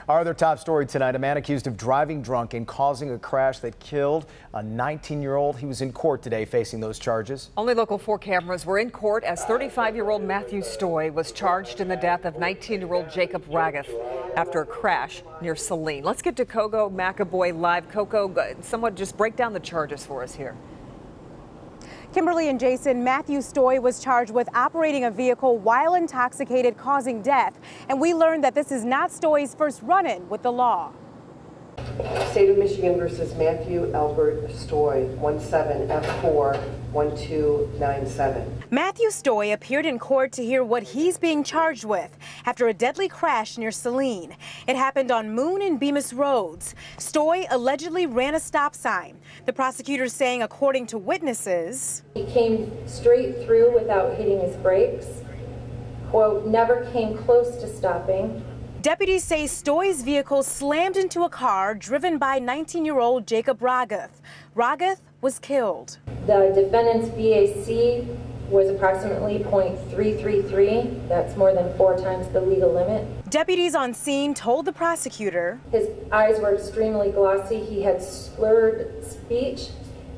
Our other top story tonight, a man accused of driving drunk and causing a crash that killed a 19-year-old. He was in court today facing those charges. Only Local 4 cameras were in court as 35-year-old Matthew Stoy was charged in the death of 19-year-old Jacob Raguth after a crash near Saline. Let's get to Coco McAvoy live. Coco, someone just break down the charges for us here. Kimberly and Jason, Matthew Stoy was charged with operating a vehicle while intoxicated, causing death. And we learned that this is not Stoy's first run-in with the law. State of Michigan versus Matthew Albert Stoy, 17F41297. Matthew Stoy appeared in court to hear what he's being charged with after a deadly crash near Saline. It happened on Moon and Bemis roads. Stoy allegedly ran a stop sign. The prosecutor saying, according to witnesses, he came straight through without hitting his brakes. Quote, never came close to stopping. Deputies say Stoy's vehicle slammed into a car driven by 19-year-old Jacob Raguth. Raguth was killed. The defendant's BAC was approximately .333. That's more than 4 times the legal limit. Deputies on scene told the prosecutor his eyes were extremely glossy. He had slurred speech,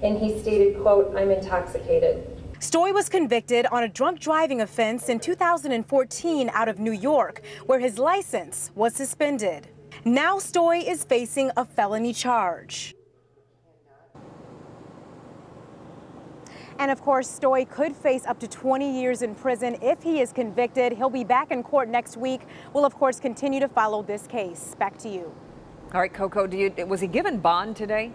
and he stated, quote, I'm intoxicated. Stoy was convicted on a drunk driving offense in 2014 out of New York, where his license was suspended. Now Stoy is facing a felony charge. And of course, Stoy could face up to 20 years in prison if he is convicted. He'll be back in court next week. We'll, of course, continue to follow this case. Back to you. All right, Coco, was he given bond today?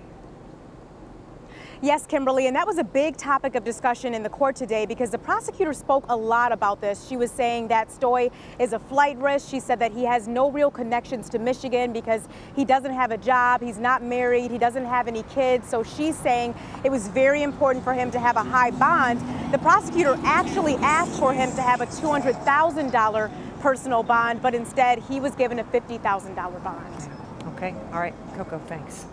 Yes, Kimberly, and that was a big topic of discussion in the court today because the prosecutor spoke a lot about this. She was saying that Stoy is a flight risk. She said that he has no real connections to Michigan because he doesn't have a job, he's not married, he doesn't have any kids. So she's saying it was very important for him to have a high bond. The prosecutor actually asked for him to have a $200,000 personal bond, but instead he was given a $50,000 bond. Okay, all right, Coco, thanks.